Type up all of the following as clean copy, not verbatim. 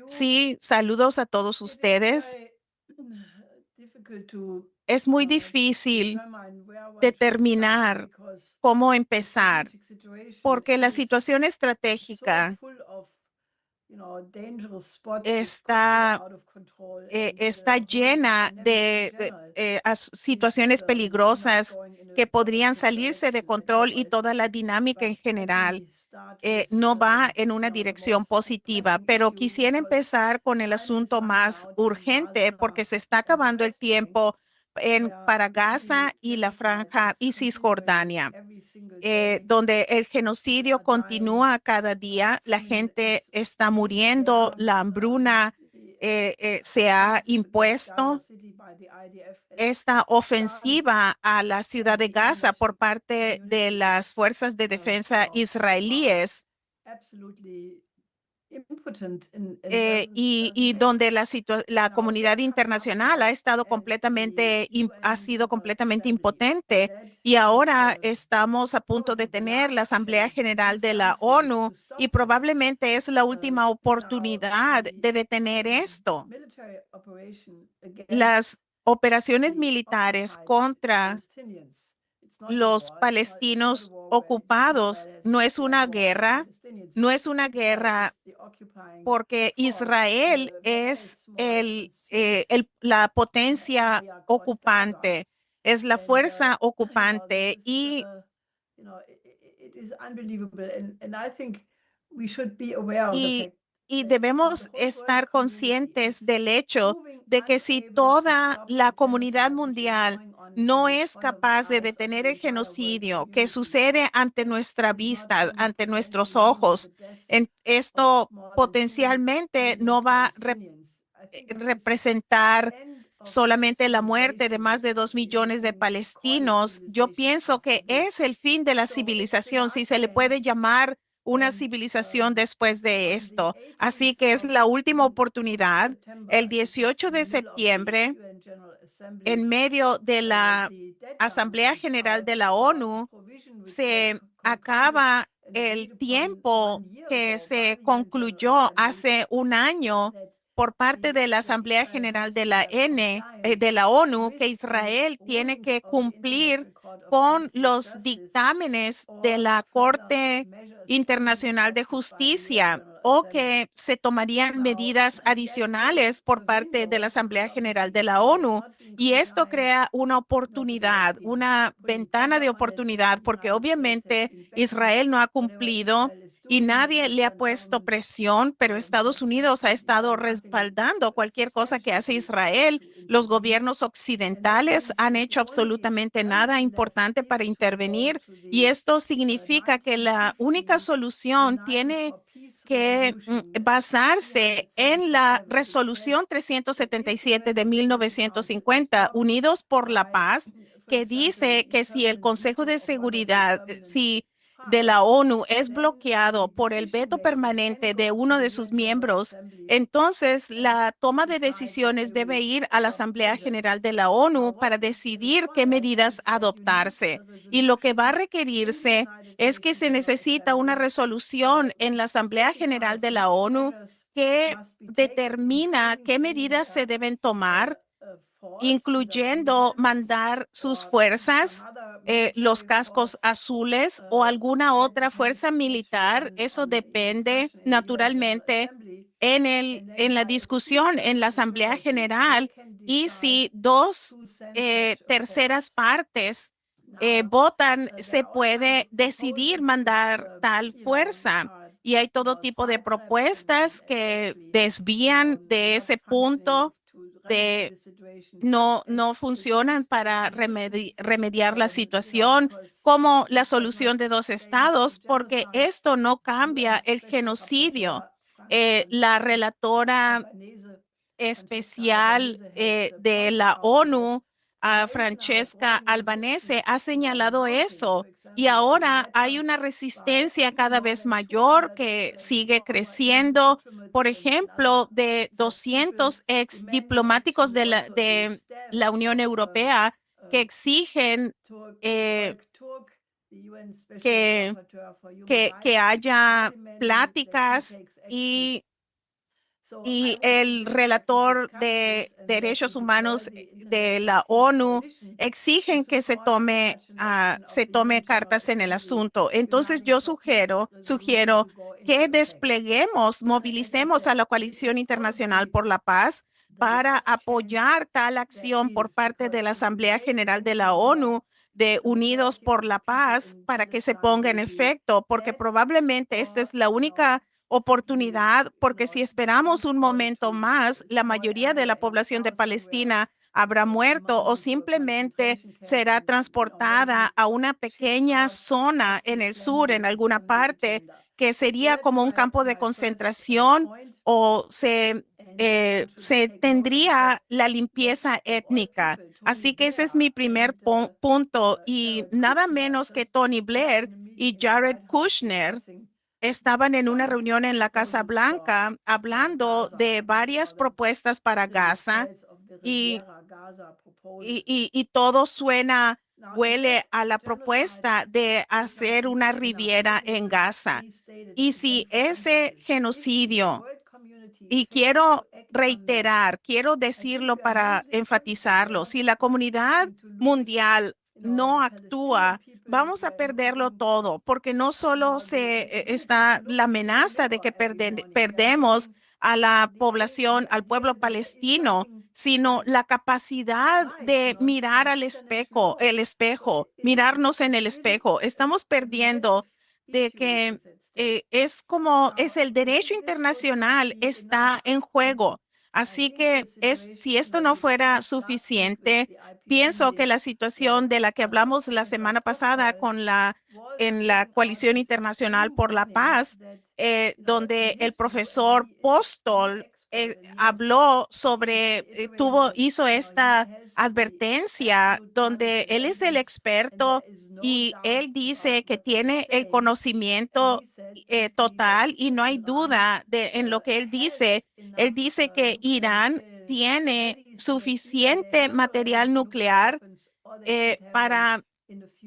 Sí, saludos a todos ustedes. Es muy difícil determinar cómo empezar porque la situación estratégica está, está llena de situaciones peligrosas que podrían salirse de control y toda la dinámica en general no va en una dirección positiva, pero quisiera empezar con el asunto más urgente porque se está acabando el tiempo para Gaza y la franja y Cisjordania, donde el genocidio continúa cada día, la gente está muriendo, la hambruna se ha impuesto. Esta ofensiva a la ciudad de Gaza por parte de las fuerzas de defensa israelíes y donde la comunidad internacional ha estado ha sido completamente impotente. Y ahora estamos a punto de tener la Asamblea General de la ONU y probablemente es la última oportunidad de detener esto. Las operaciones militares contra los palestinos ocupados no es una guerra, no es una guerra porque Israel es la potencia ocupante, es la fuerza ocupante y, y debemos estar conscientes del hecho de que si toda la comunidad mundial no es capaz de detener el genocidio que sucede ante nuestra vista, ante nuestros ojos, esto potencialmente no va a representar solamente la muerte de más de 2 millones de palestinos. Yo pienso que es el fin de la civilización, si se le puede llamar una civilización después de esto. Así que es la última oportunidad. El 18 de septiembre, en medio de la Asamblea General de la ONU, se acaba el tiempo que se concluyó hace un año por parte de la Asamblea General de de la ONU, que Israel tiene que cumplir con los dictámenes de la Corte Internacional de Justicia o que se tomarían medidas adicionales por parte de la Asamblea General de la ONU. Y esto crea una oportunidad, una ventana de oportunidad, porque obviamente Israel no ha cumplido y nadie le ha puesto presión, pero Estados Unidos ha estado respaldando cualquier cosa que hace Israel. Los gobiernos occidentales han hecho absolutamente nada importante para intervenir y esto significa que la única solución tiene que basarse en la resolución 377 de 1950, Unidos por la Paz, que dice que si el Consejo de Seguridad, si de la ONU es bloqueado por el veto permanente de uno de sus miembros, entonces la toma de decisiones debe ir a la Asamblea General de la ONU para decidir qué medidas adoptarse. Y lo que va a requerirse es que se necesita una resolución en la Asamblea General de la ONU que determina qué medidas se deben tomar, incluyendo mandar sus fuerzas, los cascos azules o alguna otra fuerza militar. Eso depende naturalmente en la discusión en la Asamblea General y si dos terceras partes votan, se puede decidir mandar tal fuerza. Y hay todo tipo de propuestas que desvían de ese punto de no funcionan para remediar la situación, como la solución de dos estados, porque esto no cambia el genocidio. La relatora especial de la ONU, Francesca Albanese, ha señalado eso. Y ahora hay una resistencia cada vez mayor que sigue creciendo. Por ejemplo, de 200 ex diplomáticos de la Unión Europea que exigen eh, que, que haya pláticas y y el relator de derechos humanos de la ONU exigen que se tome cartas en el asunto. Entonces yo sugiero que despleguemos, movilicemos a la coalición internacional por la paz para apoyar tal acción por parte de la Asamblea General de la ONU de Unidos por la Paz para que se ponga en efecto, porque probablemente esta es la única oportunidad, porque si esperamos un momento más, la mayoría de la población de Palestina habrá muerto o simplemente será transportada a una pequeña zona en el sur, en alguna parte, que sería como un campo de concentración o se tendría la limpieza étnica. Así que ese es mi primer punto y nada menos que Tony Blair y Jared Kushner estaban en una reunión en la Casa Blanca hablando de varias propuestas para Gaza y, y todo huele a la propuesta de hacer una riviera en Gaza. Y si ese genocidio, y quiero reiterar, quiero decirlo para enfatizarlo, si la comunidad mundial no actúa, vamos a perderlo todo, porque no solo está la amenaza de que perdemos a la población, al pueblo palestino, sino la capacidad de mirar al espejo, mirarnos en el espejo. Estamos perdiendo de que es el derecho internacional está en juego. Así que si esto no fuera suficiente, pienso que la situación de la que hablamos la semana pasada en la Coalición Internacional por la Paz, donde el profesor Postol hizo esta advertencia donde él es el experto y él dice que tiene el conocimiento total y no hay duda en lo que él dice. Él dice que Irán tiene suficiente material nuclear para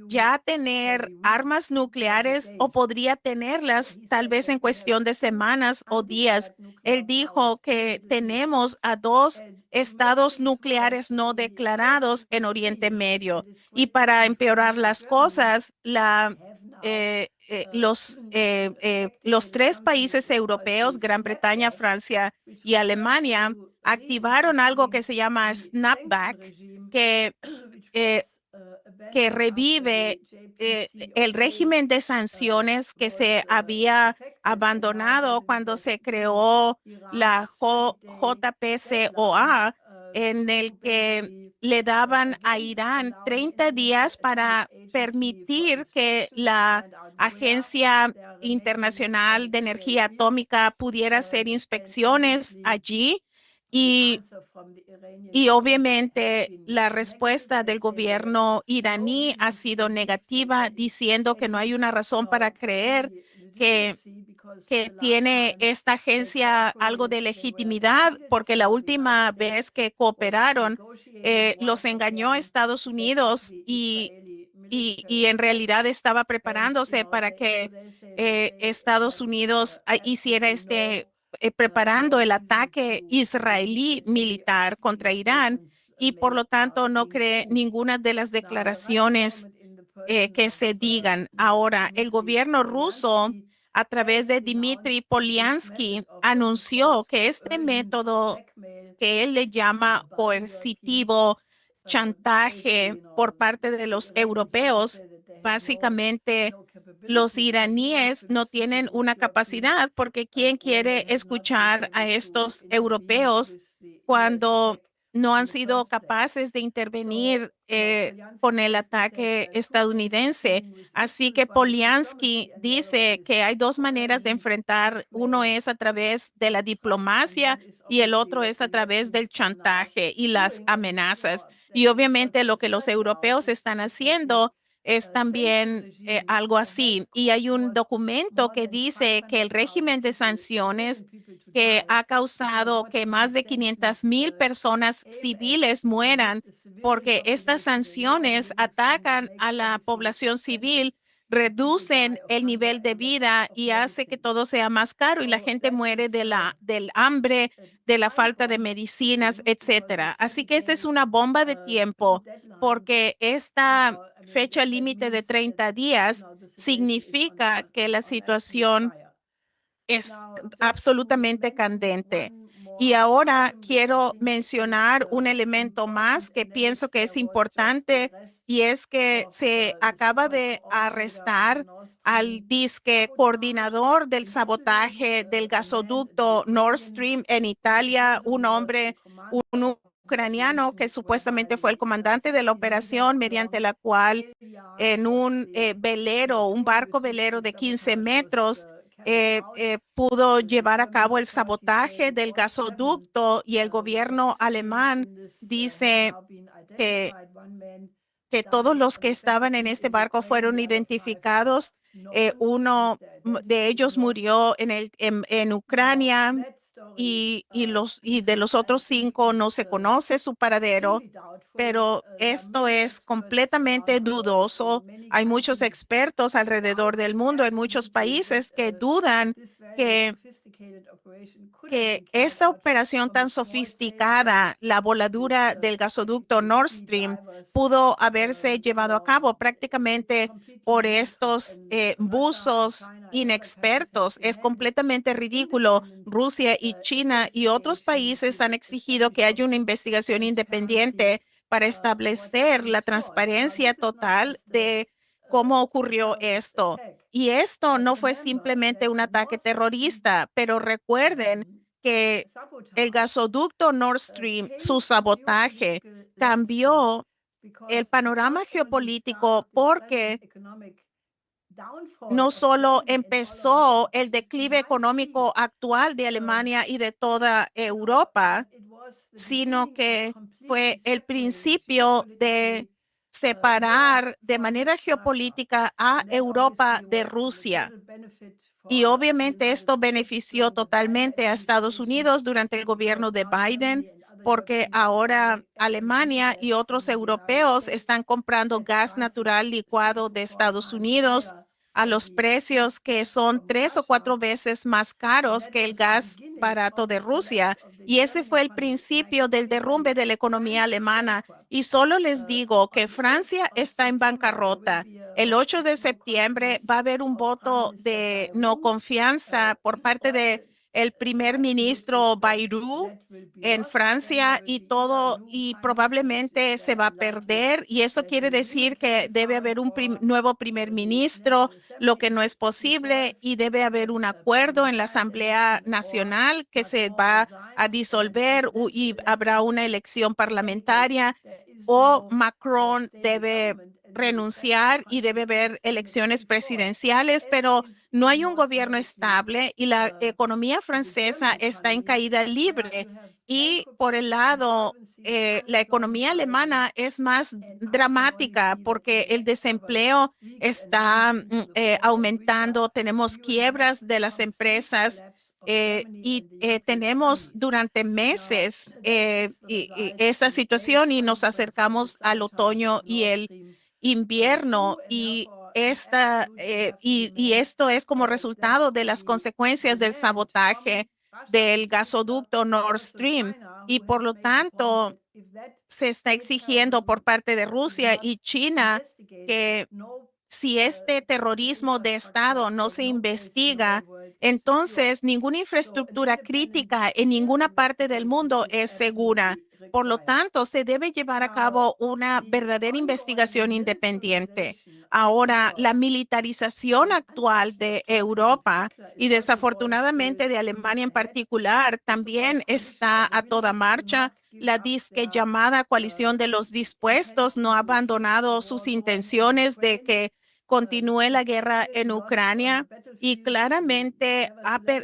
ya tener armas nucleares o podría tenerlas tal vez en cuestión de semanas o días. Él dijo que tenemos a dos estados nucleares no declarados en Oriente Medio. Y para empeorar las cosas, los tres países europeos, Gran Bretaña, Francia y Alemania, activaron algo que se llama snapback, que eh, que revive el régimen de sanciones que se había abandonado cuando se creó la JPCOA, en el que le daban a Irán 30 días para permitir que la Agencia Internacional de Energía Atómica pudiera hacer inspecciones allí. Y y obviamente la respuesta del gobierno iraní ha sido negativa, diciendo que no hay una razón para creer que, que tiene esta agencia algo de legitimidad, porque la última vez que cooperaron, los engañó a Estados Unidos y en realidad estaba preparándose para que Estados Unidos hiciera preparando el ataque israelí militar contra Irán y por lo tanto no cree ninguna de las declaraciones que se digan. Ahora, el gobierno ruso, a través de Dmitry Polyansky, anunció que este método que él le llama coercitivo, chantaje por parte de los europeos, básicamente los iraníes no tienen una capacidad porque ¿quién quiere escuchar a estos europeos cuando no han sido capaces de intervenir con el ataque estadounidense? Así que Polyansky dice que hay dos maneras de enfrentar. Uno es a través de la diplomacia y el otro es a través del chantaje y las amenazas. Y obviamente lo que los europeos están haciendo es también algo así. Y hay un documento que dice que el régimen de sanciones que ha causado que más de 500,000 personas civiles mueran porque estas sanciones atacan a la población civil, reducen el nivel de vida y hace que todo sea más caro y la gente muere del hambre, de la falta de medicinas, etcétera. Así que esa es una bomba de tiempo porque esta fecha límite de 30 días significa que la situación es absolutamente candente. Y ahora quiero mencionar un elemento más que pienso que es importante y es que se acaba de arrestar al disque coordinador del sabotaje del gasoducto Nord Stream en Italia, un hombre, un ucraniano que supuestamente fue el comandante de la operación mediante la cual en un velero, un barco velero de 15 metros, pudo llevar a cabo el sabotaje del gasoducto y el gobierno alemán dice que, que todos los que estaban en este barco fueron identificados. Uno de ellos murió en Ucrania y de los otros 5 no se conoce su paradero, pero esto es completamente dudoso. Hay muchos expertos alrededor del mundo, en muchos países, que dudan que esta operación tan sofisticada, la voladura del gasoducto Nord Stream, pudo haberse llevado a cabo prácticamente por estos buzos inexpertos. Es completamente ridículo. Rusia y China y otros países han exigido que haya una investigación independiente para establecer la transparencia total de cómo ocurrió esto. Y esto no fue simplemente un ataque terrorista, pero recuerden que el gasoducto Nord Stream, su sabotaje, cambió el panorama geopolítico porque no solo empezó el declive económico actual de Alemania y de toda Europa, sino que fue el principio de separar de manera geopolítica a Europa de Rusia. Y obviamente esto benefició totalmente a Estados Unidos durante el gobierno de Biden, porque ahora Alemania y otros europeos están comprando gas natural licuado de Estados Unidos a los precios que son 3 o 4 veces más caros que el gas barato de Rusia. Y ese fue el principio del derrumbe de la economía alemana. Y solo les digo que Francia está en bancarrota. El 8 de septiembre va a haber un voto de no confianza por parte de el primer ministro Bayrou en Francia y todo, y probablemente se va a perder. Y eso quiere decir que debe haber un nuevo primer ministro, lo que no es posible, y debe haber un acuerdo en la Asamblea Nacional que se va a disolver y habrá una elección parlamentaria o Macron debe renunciar y debe haber elecciones presidenciales, pero no hay un gobierno estable y la economía francesa está en caída libre. Y por el lado, la economía alemana es más dramática porque el desempleo está aumentando, tenemos quiebras de las empresas tenemos durante meses esa situación y nos acercamos al otoño y el invierno y esto es como resultado de las consecuencias del sabotaje del gasoducto Nord Stream y por lo tanto se está exigiendo por parte de Rusia y China que si este terrorismo de Estado no se investiga, entonces ninguna infraestructura crítica en ninguna parte del mundo es segura. Por lo tanto, se debe llevar a cabo una verdadera investigación independiente. Ahora, la militarización actual de Europa y desafortunadamente de Alemania en particular también está a toda marcha. La disque llamada coalición de los dispuestos no ha abandonado sus intenciones de que continúe la guerra en Ucrania y claramente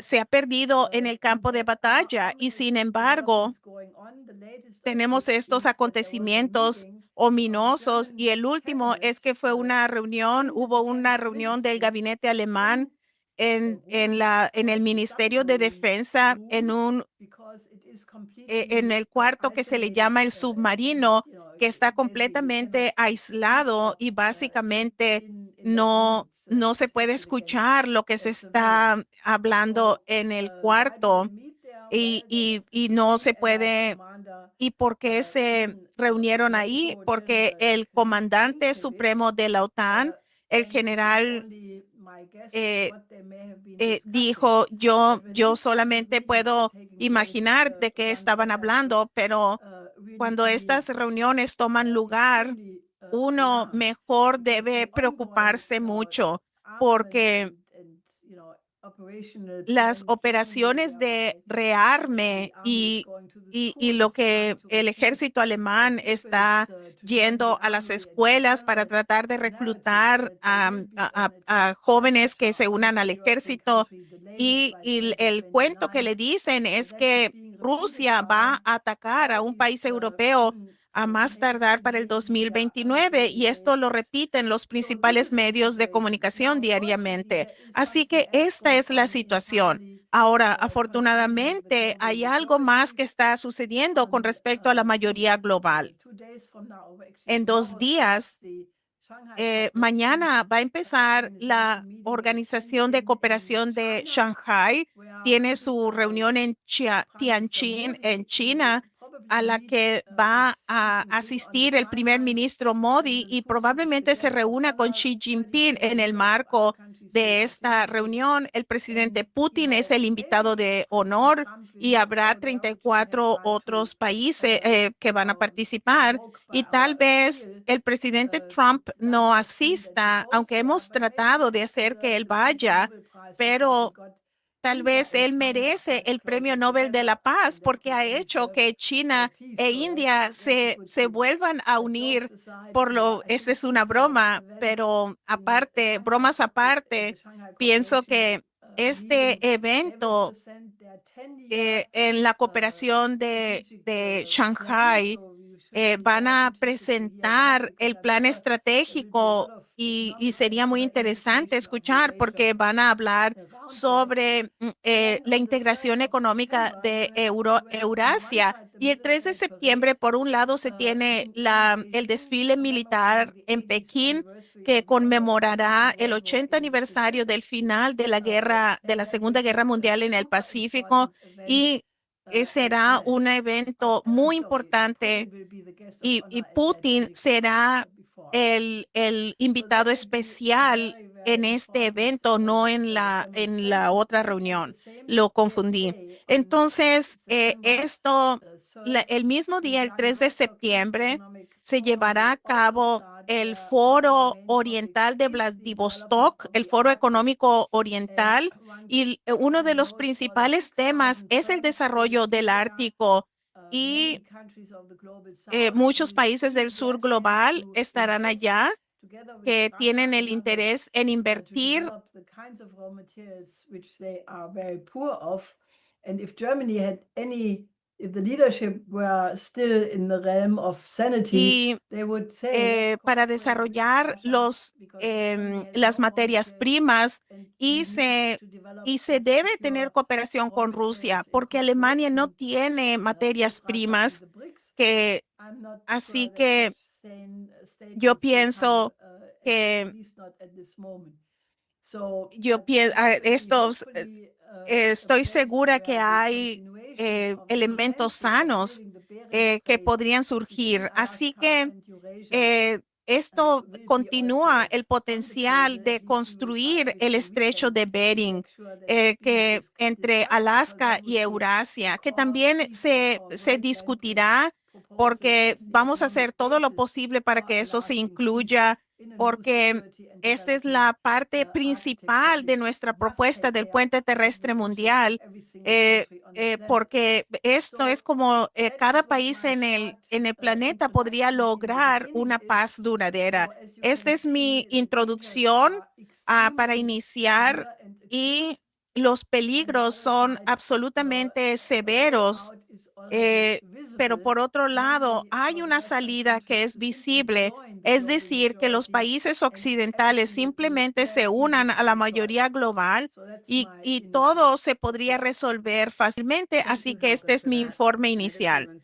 se ha perdido en el campo de batalla y sin embargo tenemos estos acontecimientos ominosos y el último es que hubo una reunión del gabinete alemán en el Ministerio de Defensa en el cuarto que se le llama el submarino, que está completamente aislado y básicamente no se puede escuchar lo que se está hablando en el cuarto y no se puede. ¿Y por qué se reunieron ahí? Porque el comandante supremo de la OTAN, el general, eh, dijo, yo solamente puedo imaginar de qué estaban hablando, pero cuando estas reuniones toman lugar, uno mejor debe preocuparse mucho porque las operaciones de rearme y lo que el ejército alemán está yendo a las escuelas para tratar de reclutar a jóvenes que se unan al ejército. Y el cuento que le dicen es que Rusia va a atacar a un país europeo a más tardar para el 2029 y esto lo repiten los principales medios de comunicación diariamente. Así que esta es la situación. Ahora, afortunadamente, hay algo más que está sucediendo con respecto a la mayoría global. En 2 días, mañana va a empezar la Organización de Cooperación de Shanghai. Tiene su reunión en Tianjin, en China, a la que va a asistir el primer ministro Modi y probablemente se reúna con Xi Jinping en el marco de esta reunión. El presidente Putin es el invitado de honor y habrá 34 otros países que van a participar. Y tal vez el presidente Trump no asista, aunque hemos tratado de hacer que él vaya, pero tal vez él merece el Premio Nobel de la Paz porque ha hecho que China e India se vuelvan a unir esta es una broma, pero aparte, bromas aparte, pienso que este evento en la cooperación de Shanghai van a presentar el plan estratégico y sería muy interesante escuchar porque van a hablar sobre la integración económica de Eurasia. Y el 3 de septiembre, por un lado, se tiene el desfile militar en Pekín que conmemorará el 80 aniversario del final de la guerra, de la Segunda Guerra Mundial en el Pacífico y será un evento muy importante y Putin será el invitado especial en este evento, no en la otra reunión. Lo confundí. Entonces, el mismo día, el 3 de septiembre, se llevará a cabo el Foro Oriental de Vladivostok, el Foro Económico Oriental, y uno de los principales temas es el desarrollo del Ártico y muchos países del sur global estarán allá que tienen el interés en invertir y para desarrollar las materias primas y se debe tener cooperación con Rusia porque Alemania no tiene materias primas que así que yo pienso que estoy segura que hay elementos sanos que podrían surgir. Así que esto continúa el potencial de construir el estrecho de Bering, que entre Alaska y Eurasia, que también se discutirá porque vamos a hacer todo lo posible para que eso se incluya, porque esta es la parte principal de nuestra propuesta del puente terrestre mundial, porque esto es como cada país en el planeta podría lograr una paz duradera. Esta es mi introducción para iniciar y los peligros son absolutamente severos. Eh, pero por otro lado, hay una salida que es visible, es decir, que los países occidentales simplemente se unan a la mayoría global y todo se podría resolver fácilmente. Así que este es mi informe inicial.